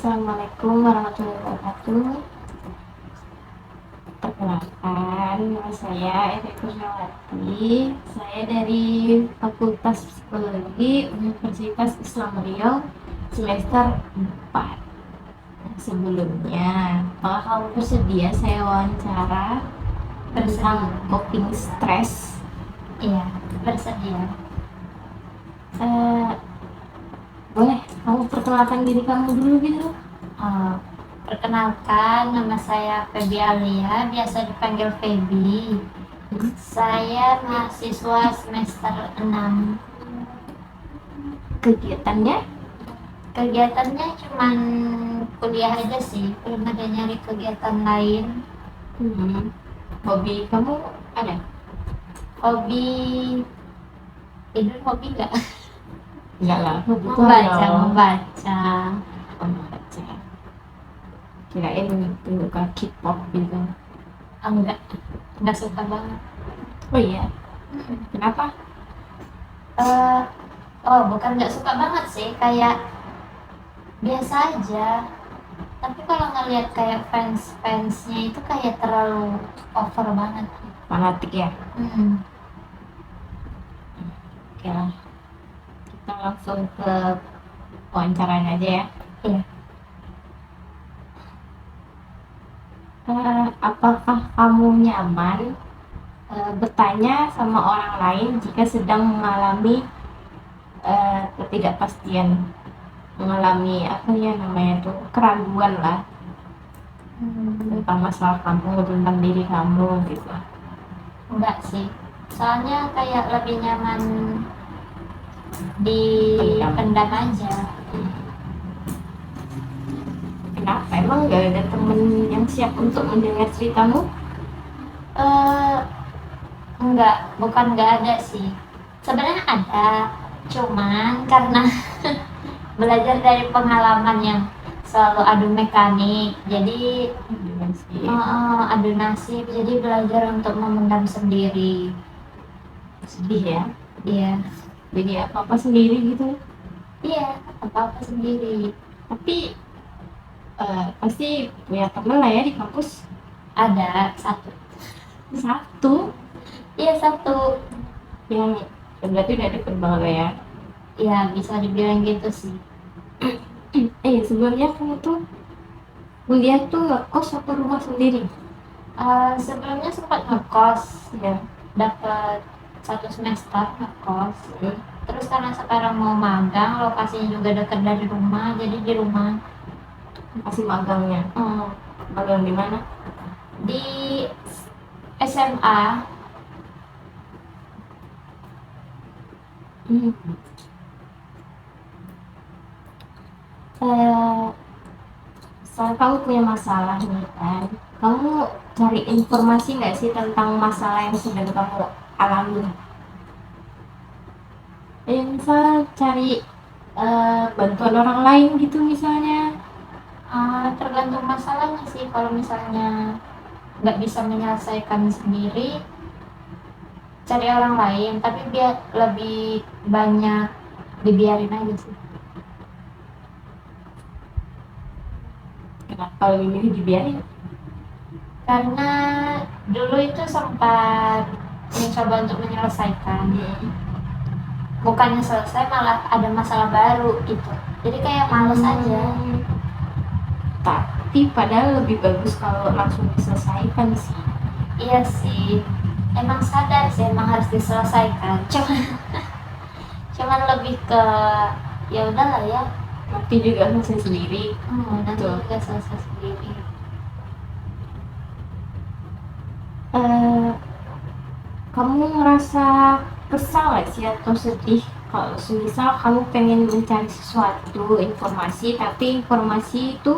Assalamualaikum warahmatullahi wabarakatuh. Perkenalkan, nama saya Eri Kurniawati. Saya dari Fakultas Psikologi Universitas Islam Riau semester 4. Sebelumnya, apakah kamu bersedia saya wawancara tentang coping stres? Iya, bersedia. Boleh kamu perkenalkan diri kamu dulu gitu? Perkenalkan, nama saya Feby Alia, biasa dipanggil Feby. Saya mahasiswa semester 6. Kegiatannya cuman kuliah aja sih, belum ada nyari kegiatan lain. Hobi kamu ada? Hobi hobi nggak? Enggak lah, Membaca. Kirain suka K-pop gitu. Enggak suka banget. Oh iya, kenapa? Bukan nggak suka banget sih, kayak biasa aja. Tapi kalau ngelihat kayak fansnya itu kayak terlalu over banget. Fanatik ya? Oke lah, kita langsung ke wawancaranya aja ya. Iya. Apakah kamu nyaman bertanya sama orang lain jika sedang mengalami ketidakpastian, mengalami keraguan lah tentang masalah kamu, tentang diri kamu gitu? Enggak sih, soalnya kayak lebih nyaman di pendam aja. Kenapa? Emang gak ada temen yang siap untuk mendengar ceritamu? Bukan nggak ada sih, sebenarnya ada, cuman karena belajar dari pengalaman yang selalu adu mekanik, jadi adu nasib, jadi belajar untuk memendam sendiri. Sedih ya? Iya. Jadi apa-apa sendiri gitu? Iya, apa-apa sendiri. Tapi pasti punya temen lah ya di kampus? Ada satu? Iya, satu. Yang berarti udah deket banget lah ya? Iya, bisa dibilang gitu sih. Sebelumnya kamu tuh kuliah tuh ngekos atau rumah sendiri? Sebelumnya sempat ngekos ya, dapat 1 semester ngekos. Terus karena sekarang mau magang, lokasinya juga dekat dari rumah, jadi di rumah. Masih magangnya? Magang di mana? Di SMA. Soal kamu punya masalah nih kan, kamu cari informasi nggak sih tentang masalah yang sedang kamu alami? Misal cari bantuan orang lain gitu misalnya. Tergantung masalahnya sih. Kalau misalnya nggak bisa menyelesaikan sendiri, cari orang lain, tapi biar lebih banyak dibiarin aja sih. Kenapa lebih milih dibiarin? Karena dulu itu sempat mencoba untuk menyelesaikan, bukannya selesai malah ada masalah baru gitu, jadi kayak males aja. Tapi padahal lebih bagus kalau langsung diselesaikan sih. Iya sih, emang sadar sih emang harus diselesaikan, cuman lebih ke ya udahlah ya, nanti juga selesai sendiri. Nanti juga selesai sendiri. Kamu ngerasa kesal gak sih atau sedih kalau misal kamu pengen mencari sesuatu informasi tapi informasi itu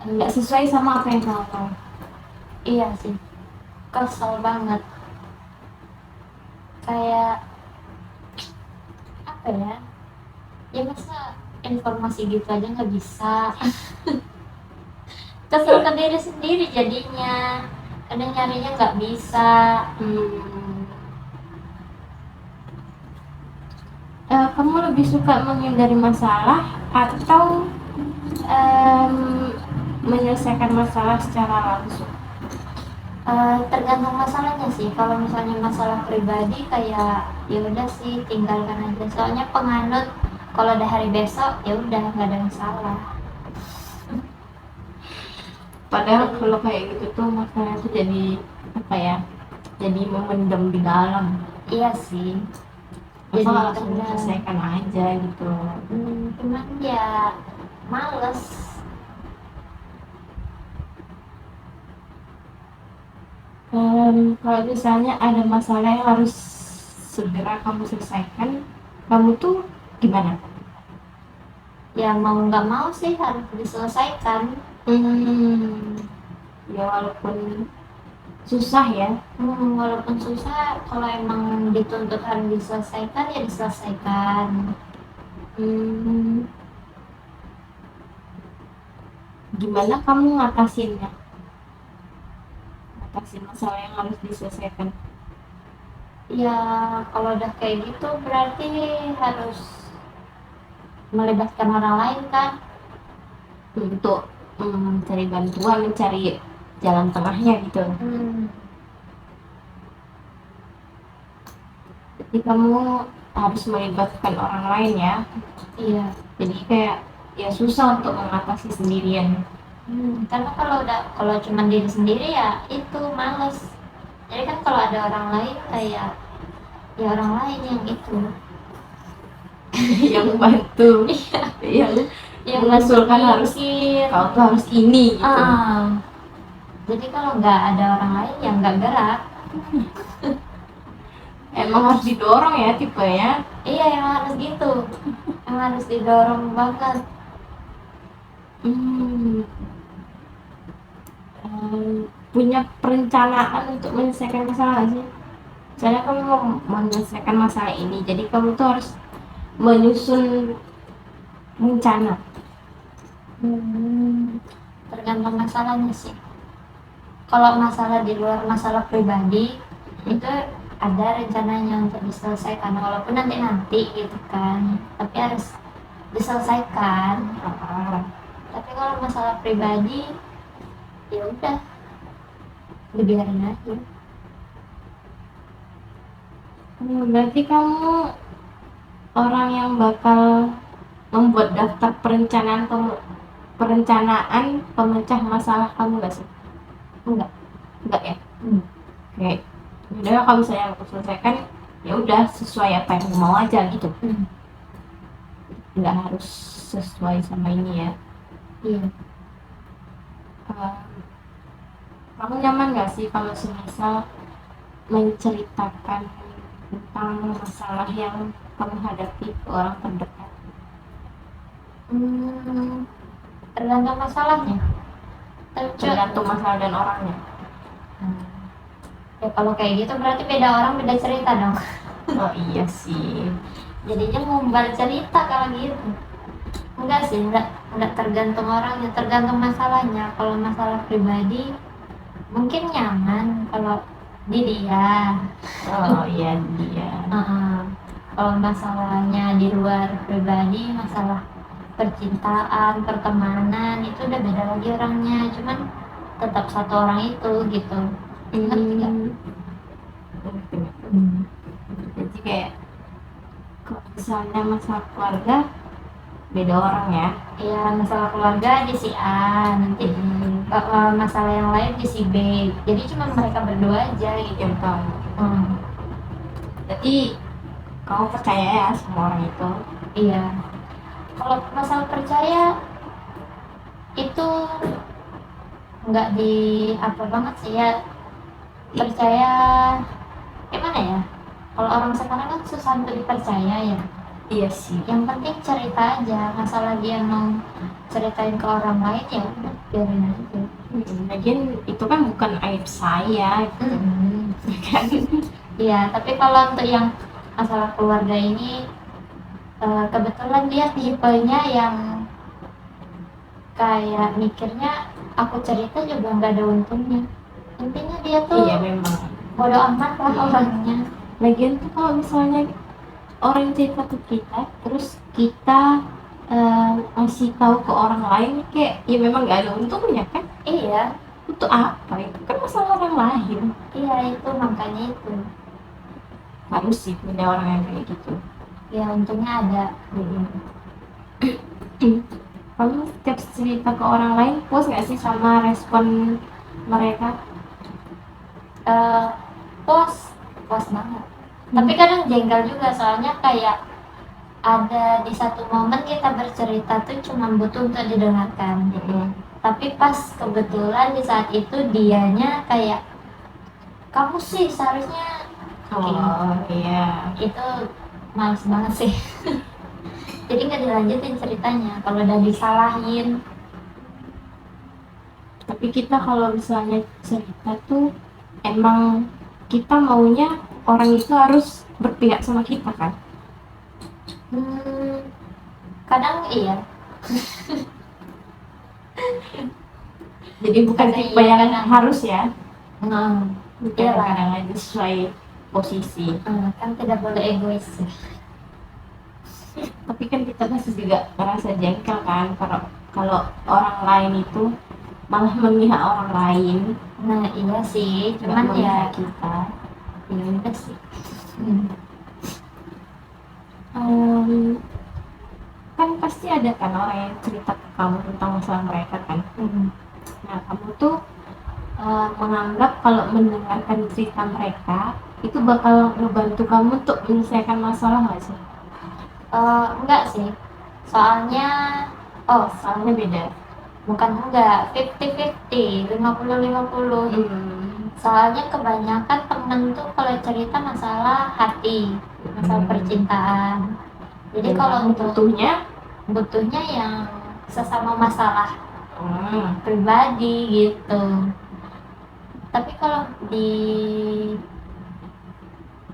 nggak sesuai sama apa yang kamu mau? Iya sih, kesel banget. Kayak apa ya masa informasi gitu aja nggak bisa. Kesel ke diri sendiri jadinya, kadang nyarinya nggak bisa. Kamu lebih suka menghindari masalah atau em, menyelesaikan masalah secara langsung? Tergantung masalahnya sih. Kalau misalnya masalah pribadi kayak ya udah sih tinggalkan aja. Soalnya penganut kalau ada hari besok ya udah nggak ada masalah. Padahal kalau kayak gitu tuh masalah itu jadi apa ya? Jadi memendam di dalam. Iya sih. Masa Jadi langsung karena menyelesaikan aja gitu. cuman ya males. Kalau misalnya ada masalah yang harus segera kamu selesaikan, kamu tuh gimana? Ya mau nggak mau sih harus diselesaikan. Ya walaupun susah ya. Walaupun susah, kalau emang dituntut harus diselesaikan ya diselesaikan. Hmm, Gimana kamu ngatasinnya? Ngatasin masalah yang harus diselesaikan. Ya kalau udah kayak gitu berarti harus melibatkan orang lain kan. Untuk mencari bantuan, mencari jalan tengahnya gitu. Jadi kamu harus melibatkan orang lain ya. Iya. Jadi kayak ya susah untuk mengatasi sendirian. Karena kalau cuma diri sendiri ya itu males. Jadi kan kalau ada orang lain kayak ya orang lain yang itu Yang bantu, yang mengusulkan harus mikir. kau tuh harus ini gitu. Jadi kalau nggak ada orang lain yang nggak gerak. Emang harus didorong ya tipenya. Iya yang harus gitu, yang harus didorong banget. Punya perencanaan untuk menyelesaikan masalah nggak sih? Misalnya kamu mau menyelesaikan masalah ini, jadi kamu tuh harus menyusun rencana. Tergantung masalahnya sih. Kalau masalah di luar masalah pribadi itu ada rencananya untuk diselesaikan walaupun nanti gitu kan, tapi harus diselesaikan. Tapi kalau masalah pribadi ya udah dibiarin aja. Berarti kamu orang yang bakal membuat daftar perencanaan pemecah masalah kamu nggak sih? Enggak ya? Oke. Udah kalau misalnya aku selesaikan, ya udah sesuai apa yang mau aja gitu. Nggak harus sesuai sama ini ya. Iya. Kamu nyaman nggak sih kalau semisal menceritakan tentang masalah yang kamu hadapi ke orang terdekat? Tergantung masalahnya. Tergantung masalah dan orangnya. Ya kalau kayak gitu berarti beda orang beda cerita dong. Oh iya sih. Jadinya ngumbar cerita kalau gitu. Enggak sih, enggak tergantung orangnya, tergantung masalahnya. Kalau masalah pribadi mungkin nyaman kalau di dia. Oh iya dia. Kalau masalahnya di luar pribadi, masalah percintaan, pertemanan itu udah beda lagi orangnya. Cuman tetap satu orang itu gitu. Ngerti nggak? Jadi kayak kalau misalnya masalah keluarga beda orang ya. Iya, masalah keluarga di si A, nanti masalah yang lain di si B. Jadi cuma mereka berdua aja gitu. Yang tahu. Jadi kamu percaya ya sama orang itu? Iya. Kalau masalah percaya itu nggak di apa banget sih ya. Percaya gimana ya? Kalau orang sekarang kan susah untuk dipercaya ya. Iya sih. Yang penting cerita aja. Masalah dia mau ceritain ke orang lain ya udah biarin aja. Lagian itu kan bukan aib saya gitu. Kan? Iya, tapi kalau untuk yang masalah keluarga ini kebetulan dia tipenya yang kayak mikirnya aku cerita juga nggak ada untungnya. Intinya dia tuh Iya memang. bodo amat lah orangnya. Lagian tuh kalau misalnya orang cerita ke kita, terus kita ngasih tahu ke orang lain kayak ya memang nggak ada untungnya kan. Iya, Untuk apa itu kan masalah orang lain. iya itu makanya itu. Harus sih punya orang yang kayak gitu. Ya untungnya ada. Kamu setiap cerita ke orang lain puas nggak sih sama respon mereka? Eh, puas, puas banget. Tapi kadang jengkel juga soalnya kayak ada di satu momen kita bercerita tuh cuma butuh untuk didengarkan. Tapi pas kebetulan di saat itu dianya kayak kamu sih seharusnya Oh iya. itu males banget sih. Jadi nggak dilanjutin ceritanya kalau udah disalahin. Tapi kita kalau misalnya cerita tuh emang kita maunya orang itu harus berpihak sama kita kan. Kadang iya. Jadi bukan Kadang tipe iya, yang kadang. harus ya. Iyalah. Kadang-kadang aja sesuai posisi. Kan tidak boleh egois. Tapi kan kita pasti juga merasa jengkel kan kalau kalau orang lain itu malah memihak orang lain, Nah iya sih, nggak cuman memihak ya kita. ya udah sih. Kan pasti ada kan orang yang cerita ke kamu tentang masalah mereka kan. Nah kamu tuh menganggap kalau mendengarkan cerita mereka itu bakal ngebantu kamu untuk menyelesaikan masalah nggak sih? Enggak sih, soalnya Soalnya beda. bukan enggak, 50-50, 50-50. Soalnya kebanyakan temen tuh kalau cerita masalah hati, masalah percintaan. Jadi Dan kalau kamu untuk butuhnya yang sesama masalah pribadi gitu. Tapi kalau di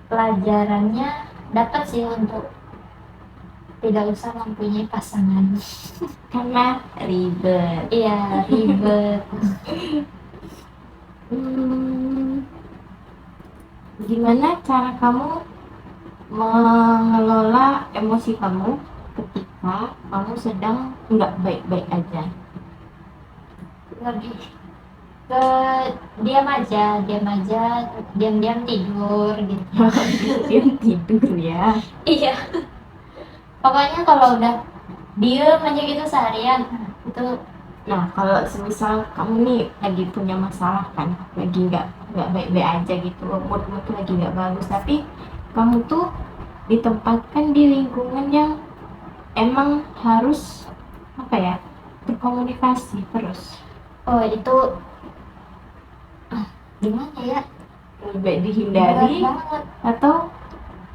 pelajarannya dapat sih untuk tidak usah mempunyai pasangan. karena ribet. Iya, ribet. Gimana cara kamu mengelola emosi kamu ketika kamu sedang nggak baik-baik aja? Lebih ke diam-diam tidur gitu. Diam tidur ya. Iya, pokoknya kalau udah diem aja gitu seharian itu. Nah kalau semisal kamu nih lagi punya masalah kan, lagi nggak baik-baik aja gitu, moodmu tuh lagi nggak bagus, tapi kamu tuh ditempatkan di lingkungan yang emang harus apa ya, berkomunikasi terus. Itu gimana ya, Lebih baik berat dihindari banget. atau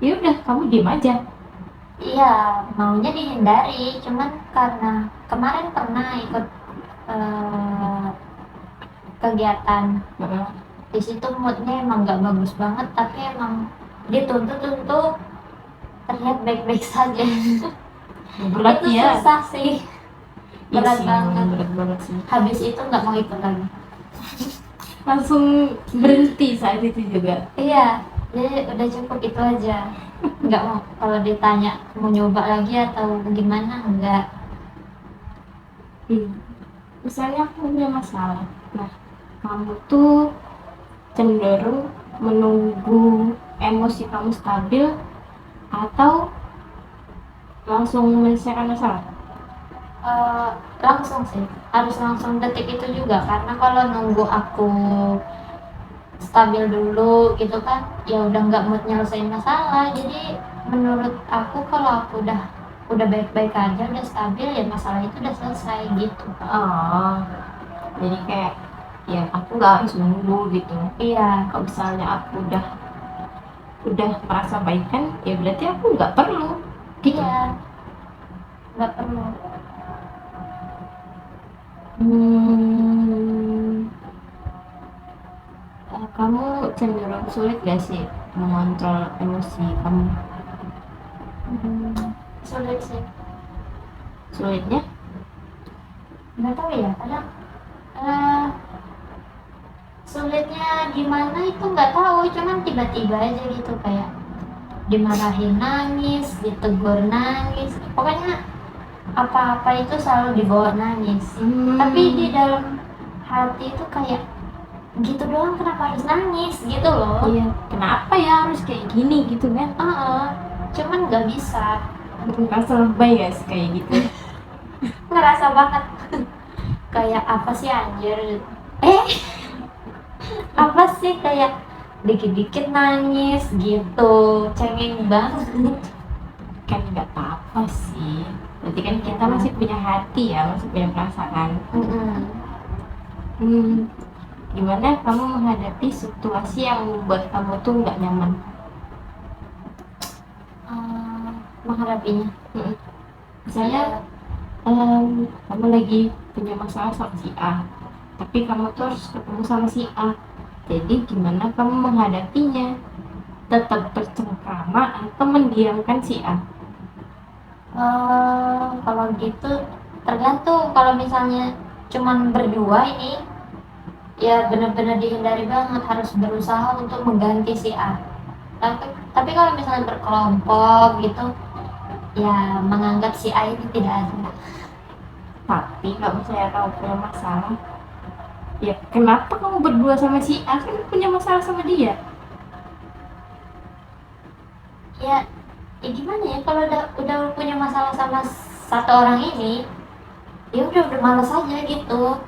ya udah kamu diem aja. Iya, maunya dihindari, cuman karena kemarin pernah ikut kegiatan di situ moodnya emang nggak bagus banget, tapi emang dituntut untuk terlihat baik-baik saja. Berat Itu ya. susah sih, Iya berat sih, banget. berat banget sih. Habis itu nggak mau ikut lagi. Langsung berhenti saat itu juga. Iya, jadi udah cukup itu aja. Nggak mau, kalau ditanya mau nyoba lagi atau gimana, enggak. Misalnya aku punya masalah, nah kamu tuh cenderung menunggu emosi kamu stabil atau langsung menyelesaikan masalah? Langsung sih, harus langsung detik itu juga, karena kalau nunggu aku stabil dulu gitu kan ya udah nggak mood nyelesain masalah. Jadi menurut aku kalau aku udah baik-baik aja, udah stabil, ya masalah itu udah selesai gitu. Oh, jadi kayak ya aku nggak harus nunggu gitu. Iya, Kalau misalnya aku udah merasa baikan, ya berarti aku nggak perlu gitu. iya, nggak perlu. Kamu cenderung sulit gak sih mengontrol emosi kamu? Sulit sih, Sulitnya? nggak tahu ya, kadang sulitnya gimana itu nggak tahu, cuman tiba-tiba aja gitu, kayak dimarahin nangis, ditegur nangis, pokoknya apa-apa itu selalu dibawa nangis. Tapi di dalam hati itu kayak gitu doang, kenapa harus nangis gitu loh. Iya, kenapa ya harus kayak gini gitu kan? Cuman nggak bisa. Ngerasa lebay gak sih kayak gitu? Ngerasa banget kayak apa sih anjir, apa sih, kayak dikit-dikit nangis gitu, cengeng banget. Kan nggak apa-apa sih. Berarti kan kita masih punya hati ya, masih punya perasaan. Gimana kamu menghadapi situasi yang membuat kamu tuh nggak nyaman? Menghadapinya Misalnya kamu lagi punya masalah sama si A, tapi kamu tuh harus ketemu sama si A. Jadi gimana kamu menghadapinya? Tetap bercengkrama atau mendiamkan si A? kalau gitu tergantung. Kalau misalnya cuman berdua ini ya benar-benar dihindari banget, harus berusaha untuk mengganti si A. Tapi kalau misalnya berkelompok gitu ya menganggap si A ini tidak ada. Tapi kalau misalnya kamu punya masalah, ya kenapa kamu berdua sama si A, kan punya masalah sama dia? Ya gimana ya, kalau udah punya masalah sama satu orang ini ya udah malas aja gitu,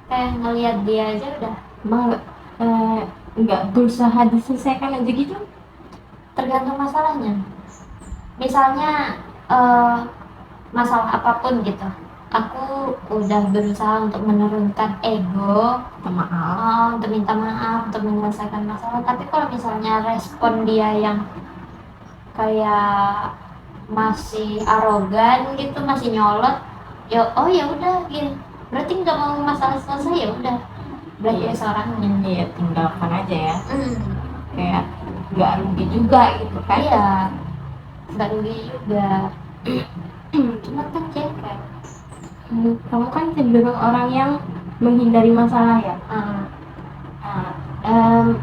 kayak ngelihat dia aja udah. Emang nggak berusaha diselesaikan aja gitu? Tergantung masalahnya. Misalnya masalah apapun gitu, aku udah berusaha untuk menurunkan ego, untuk minta maaf, untuk menyelesaikan masalah. Tapi kalau misalnya respon dia yang kayak masih arogan gitu, masih nyolot, ya ya udah gitu, berarti nggak mau masalah selesai, ya udah berarti seorangnya. Iya, tinggalkan aja ya. Kayak nggak rugi juga gitu kan? Iya, nggak rugi juga. Cuma kan cengkel. Kamu kan cenderung orang yang menghindari masalah ya.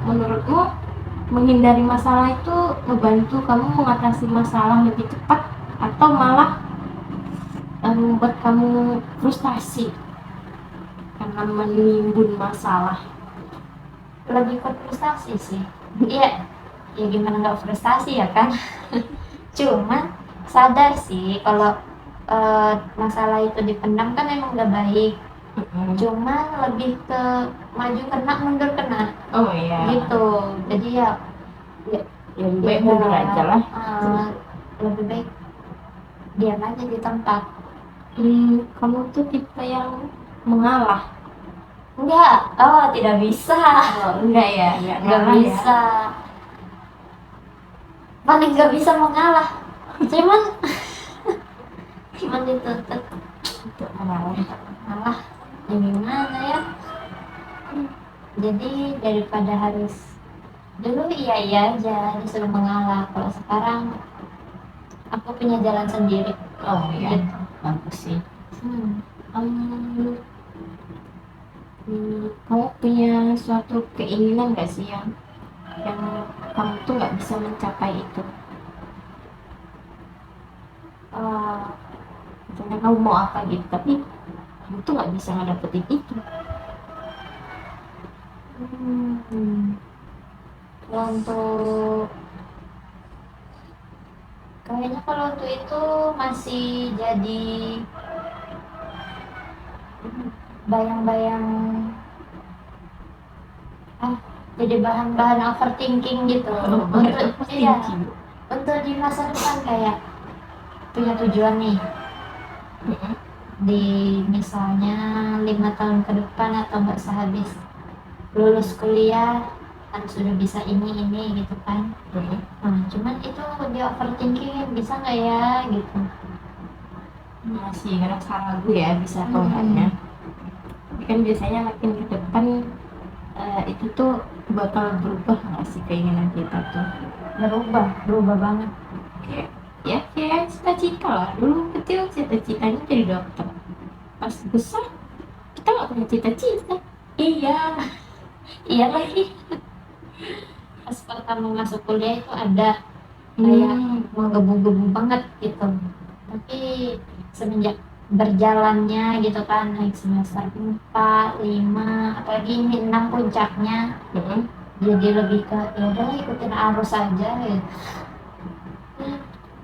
Menurutmu menghindari masalah itu membantu kamu mengatasi masalah lebih cepat atau malah membuat kamu frustasi karena menimbun masalah? Lebih ke frustasi sih. Iya, ya gimana nggak frustasi ya kan. Cuman sadar sih kalau masalah itu dipendam kan emang nggak baik. Cuman lebih ke maju kena mundur kena. Oh iya. Gitu. Jadi ya lebih baik mundur aja lah. Lebih baik diam aja di tempat. Kamu tuh tipe yang mengalah? Enggak, tidak bisa. Enggak ya, Enggak bisa. Paling nggak bisa mengalah. Cuman dituntut untuk mengalah. Ya gimana ya? Jadi daripada harus, dulu iya aja disuruh mengalah, kalau sekarang aku punya jalan sendiri. Oh iya, gitu. bagus sih. Kamu punya suatu keinginan gak sih yang kamu tuh nggak bisa mencapai itu? Misalnya kamu mau apa gitu, tapi kamu tuh nggak bisa ngedapetin itu. Untuk kayaknya kalau untuk itu masih jadi bayang-bayang, jadi bahan-bahan overthinking gitu. Untuk di masa depan kayak punya tujuan nih, di misalnya 5 tahun ke depan atau nggak sehabis lulus kuliah kan sudah bisa ini gitu kan. Cuman itu dia overthinking, bisa nggak ya gitu, masih ngerasa ragu ya bisa atau enggaknya. Tapi kan biasanya makin ke depan itu tuh bakal berubah nggak sih keinginan kita tuh? berubah banget. Kayak cita-cita lah, dulu kecil cita-citanya jadi dokter, pas besar kita nggak punya cita-cita. Iya lagi. Pas pertama masuk kuliah itu ada kayak menggebu-gebu banget gitu. Tapi semenjak berjalannya gitu kan, naik semester 4 5 apalagi ini 6 puncaknya, Mm-mm. jadi lebih ke ya udah ikutin arus aja gitu.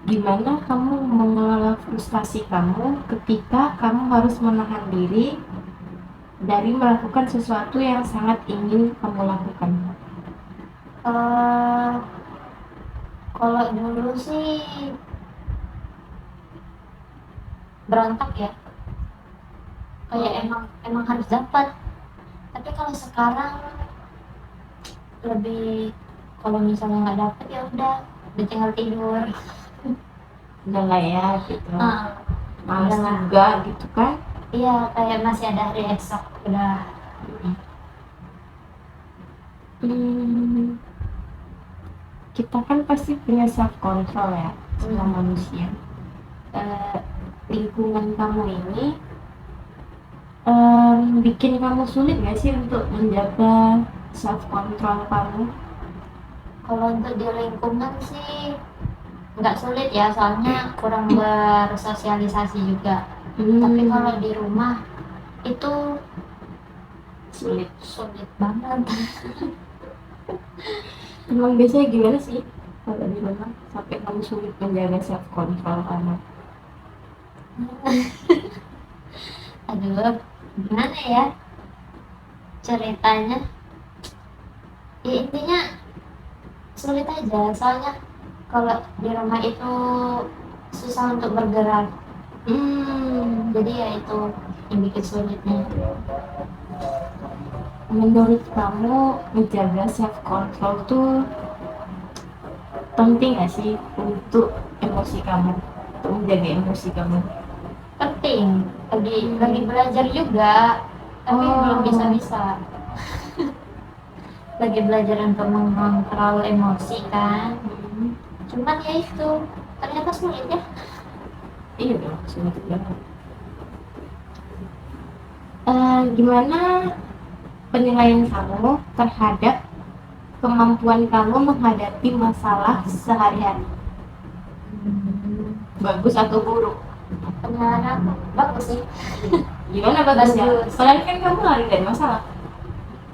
Gimana kamu mengelola frustasi kamu ketika kamu harus menahan diri dari melakukan sesuatu yang sangat ingin kamu lakukan? Eh, kalau dulu sih berontak ya, kayak emang emang harus dapat. Tapi kalau sekarang lebih, kalau misalnya nggak dapet ya udah tinggal tidur. Udah lah ya gitu, Ah, males udah lah. juga gitu kan. Iya, kayak masih ada hari esok udah. Hmm, kita kan pasti punya self control ya semua manusia. Eh, Lingkungan kamu ini bikin kamu sulit nggak sih untuk menjaga self control kamu? Kalau untuk di lingkungan sih nggak sulit ya, soalnya kurang bersosialisasi juga. Tapi kalau di rumah itu Sulit. sulit banget. Emang biasanya gimana sih kalau di rumah sampai kamu sulit menjaga self control kamu? Aduh, gimana ya ceritanya? Ya intinya sulit aja, soalnya kalau di rumah itu susah untuk bergerak. Jadi ya itu yang bikin sulitnya. Menurut kamu menjaga self control tuh penting gak sih untuk emosi kamu, untuk menjaga emosi kamu? Penting, lagi belajar juga, tapi belum bisa-bisa. Lagi belajar untuk mengontrol emosi kan. Cuman ya itu ternyata sulit ya. Iya dong, sulit banget. Gimana penilaian kamu terhadap kemampuan kamu menghadapi masalah sehari-hari? Bagus atau buruk? Penilaian aku bagus sih. Gimana bagusnya? Bagus. Soalnya kan kamu lari dari masalah.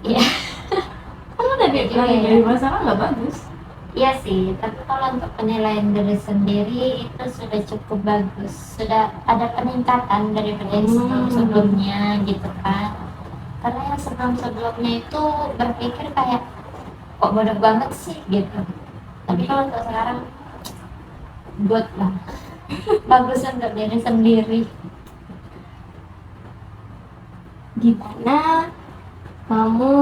Iya. Kamu lari dari masalah nggak bagus. Iya sih, tapi kalau untuk penilaian diri sendiri itu sudah cukup bagus, sudah ada peningkatan daripada yang sebelum-sebelumnya gitu kan. Karena yang sebelum-sebelumnya itu berpikir kayak kok bodoh banget sih gitu. Tapi kalau untuk sekarang good lah. Bagus untuk diri sendiri. Gimana kamu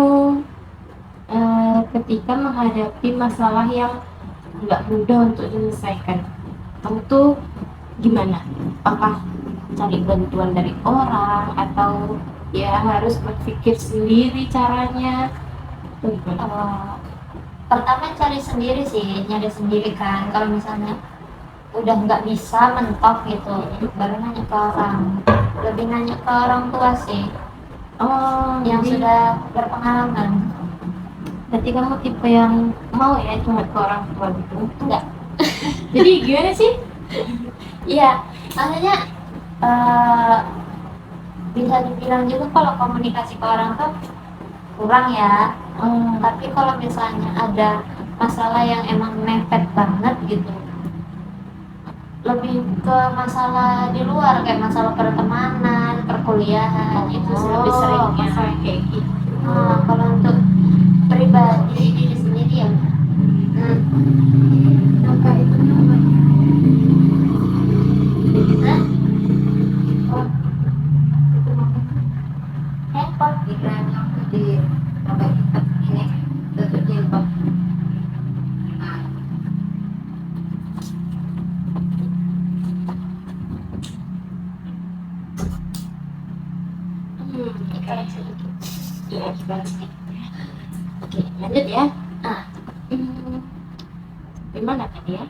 ketika menghadapi masalah yang nggak mudah untuk diselesaikan? Kamu tuh gimana? Apakah cari bantuan dari orang atau ya harus berpikir sendiri caranya? Tuh gimana? Pertama cari sendiri sih, nyari sendiri kan. Kalau misalnya udah nggak bisa mentok gitu, baru nanya ke orang. Lebih nanya ke orang tua sih, yang jadi sudah berpengalaman. berarti kamu tipe yang mau ya curhat ke orang tua gitu? Enggak. Jadi gimana sih? Iya, makanya bisa dibilang juga kalau komunikasi ke orang tuh kurang ya. Tapi kalau misalnya ada masalah yang emang mepet banget gitu, lebih ke masalah di luar kayak masalah pertemanan, perkuliahan, itu sih lebih seringnya. Masalah kayak gitu. Kalau untuk pribadi diri sendiri ya, Apa itu namanya? Hah? Oh, itu namanya Handphone pikirannya di sampai kita ini tutup jilbab. ikan sedikit. Iya, sedikit. Oke, lanjut ya. Gimana tadi ya?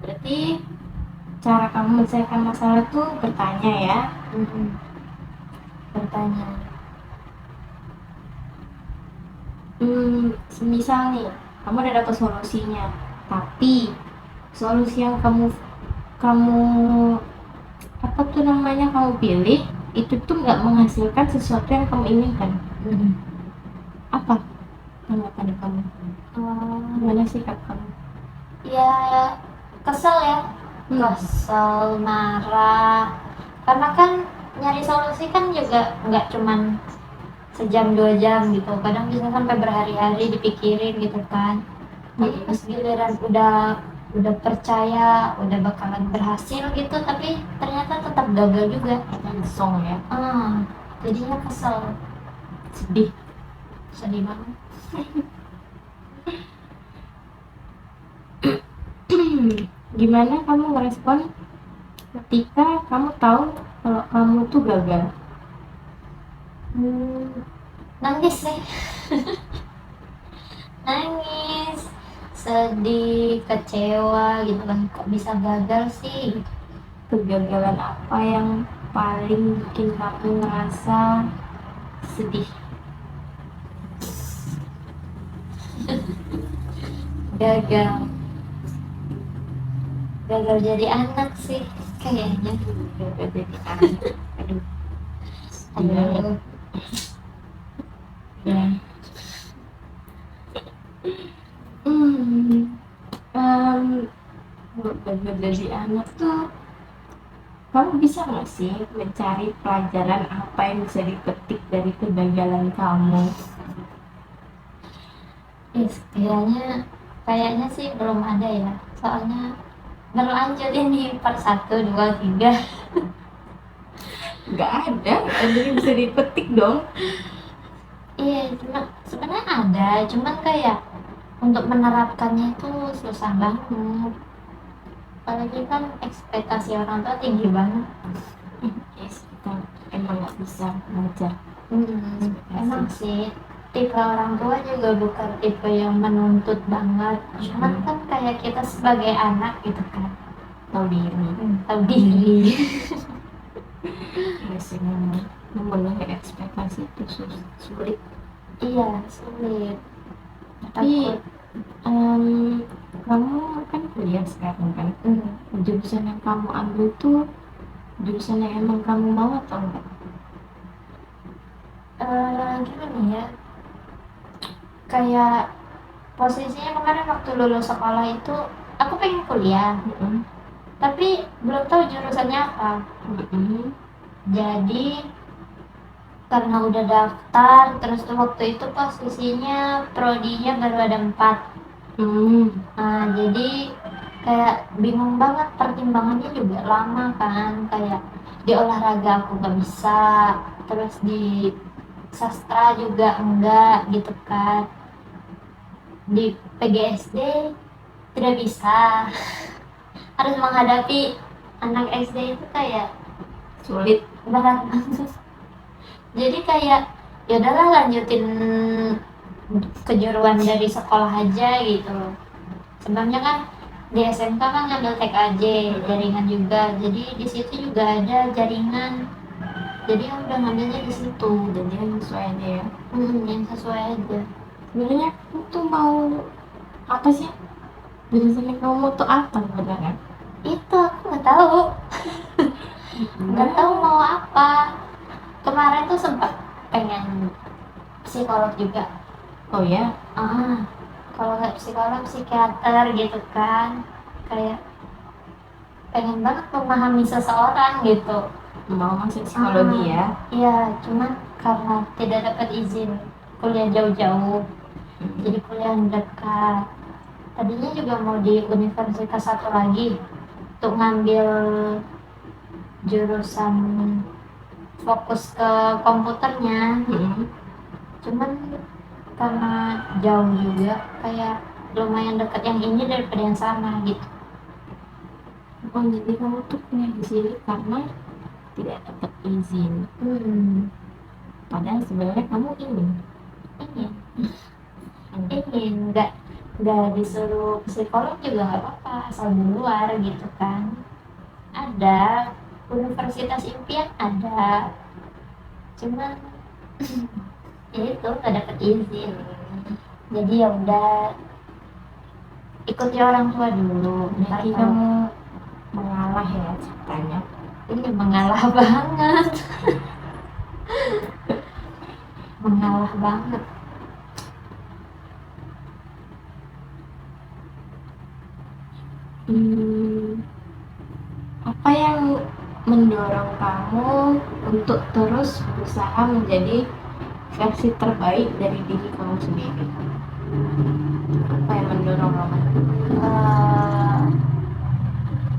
Berarti cara kamu menyelesaikan masalah tuh bertanya ya. Bertanya. Semisal nih, kamu udah dapet solusinya, tapi solusi yang kamu kamu apa tuh namanya kamu pilih itu tuh nggak menghasilkan sesuatu yang kamu inginkan. Apa tanggapan kamu? Gimana sikap kamu? Ya kesel ya, kesel, marah, karena kan nyari solusi kan juga nggak cuman sejam 2 jam gitu, kadang bisa sampai berhari-hari dipikirin gitu kan. Tapi pas giliran udah percaya udah bakalan berhasil gitu, tapi ternyata tetap gagal juga. Song ya, Jadinya kesel, sedih. sedih banget. Gimana kamu merespon ketika kamu tahu kalau kamu tuh gagal? Nangis sih. Nangis, sedih, kecewa gitu kan, kok bisa gagal sih gitu. Kegagalan apa yang paling bikin kamu ngerasa sedih? Gagal jadi anak sih kayaknya. Gagal jadi anak. Aduh. Ya. Gagal jadi anak tuh, kamu bisa nggak sih mencari pelajaran apa yang bisa dipetik dari kegagalan kamu? Kayaknya sih belum ada ya, soalnya berlanjut ini part 1, 2, 3. Nggak ada yang bisa dipetik dong. Iya, cuma sebenarnya ada, cuman kayak untuk menerapkannya itu susah banget. Apalagi kan ekspektasi orang tua tinggi banget. Yes, kita emang nggak bisa ngajar. Emang sih tipe orang tua juga bukan tipe yang menuntut banget, cuman kan kayak kita sebagai anak gitu kan, Tahu diri. tahu diri. Ya sih, memang memenuhi ekspektasi itu sulit. Iya, sulit. Tapi kamu kan kuliah sekarang kan, jurusan yang kamu ambil tuh jurusan yang emang kamu mau atau enggak? Gimana ya, kayak posisinya kemarin waktu lulus sekolah itu aku pengen kuliah, tapi belum tahu jurusannya apa. Jadi karena udah daftar, terus tuh waktu itu posisinya prodinya baru ada 4. Nah, jadi kayak bingung banget, pertimbangannya juga lama kan, kayak di olahraga aku nggak bisa, terus di sastra juga enggak gitu kan, di PGSD tidak bisa. Harus menghadapi anak SD itu kayak Sulit. berat. Jadi kayak ya udahlah, lanjutin kejuruan dari sekolah aja gitu. Sebenarnya kan di SMK kan ngambil TKJ, jaringan juga, jadi di situ juga ada jaringan, jadi ya udah ngambilnya di situ. Jadi yang sesuai aja ya. Yang sesuai aja. Sebenarnya kamu tuh mau apa sih? Jurusan yang kamu mau tuh apa sebenarnya? Itu aku nggak tahu. Nggak tahu mau apa. Kemarin tuh sempat pengen psikolog juga. Oh ya? Kalau nggak psikolog, psikiater gitu kan, kayak pengen banget memahami seseorang gitu. Mau masuk psikologi ya? Iya, cuman karena tidak dapat izin kuliah jauh-jauh, jadi kuliah yang dekat. Tadinya juga mau di universitas satu lagi untuk ngambil jurusan fokus ke komputernya, cuman karena jauh juga, kayak lumayan dekat yang ini daripada yang sana gitu. Oh, jadi kamu tuh kuliah di sini karena tidak dapat izin. Padahal sebenarnya kamu ingin nggak disuruh psikolog juga nggak apa-apa, asal di luar gitu kan. Ada universitas impian, ada, cuman ya itu nggak dapat izin. Jadi ya udah, ikuti orang tua dulu. Ntar Berarti kalau kamu mengalah ya ceritanya. ini mengalah banget, mengalah banget. Hmm, apa yang mendorong kamu untuk terus berusaha menjadi versi terbaik dari diri kamu sendiri? Apa yang mendorong kamu?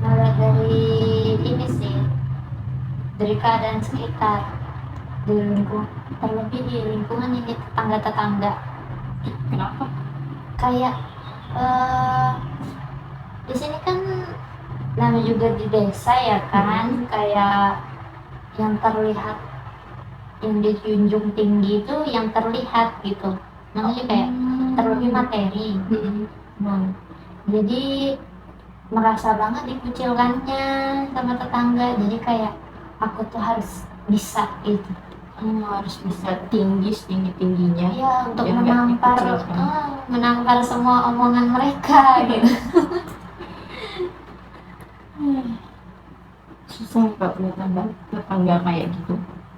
Mulai dari ini sih, dari keadaan sekitar, di lingkungan, terlebih di lingkungan ini tetangga-tetangga. Kenapa? Kayak di sini kan namanya juga di desa ya kan, kayak yang terlihat, yang dijunjung tinggi itu yang terlihat gitu, namanya kayak terlebih materi. Nah, jadi merasa banget dikucilkannya sama tetangga, jadi kayak aku tuh harus bisa gitu Harus bisa tinggi tingginya ya untuk biar nggak menampar dikucilkan. menampar semua omongan mereka gitu. Susah kalau punya tetangga kayak gitu.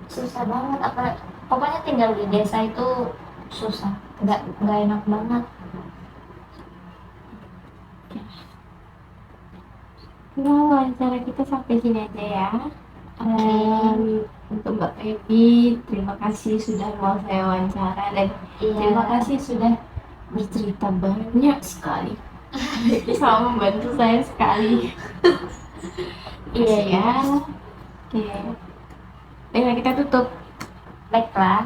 Susah banget, apa pokoknya tinggal di desa itu susah, nggak enak banget. Nah, wawancara kita sampai sini aja ya. Oke. Untuk Mbak Febi, terima kasih sudah mau saya wawancara dan terima Iya. kasih sudah bercerita banyak sekali. Bisa membantu saya sekali. Iya, Kasih iya. ya. Oke. Baiklah, kita tutup. Baiklah.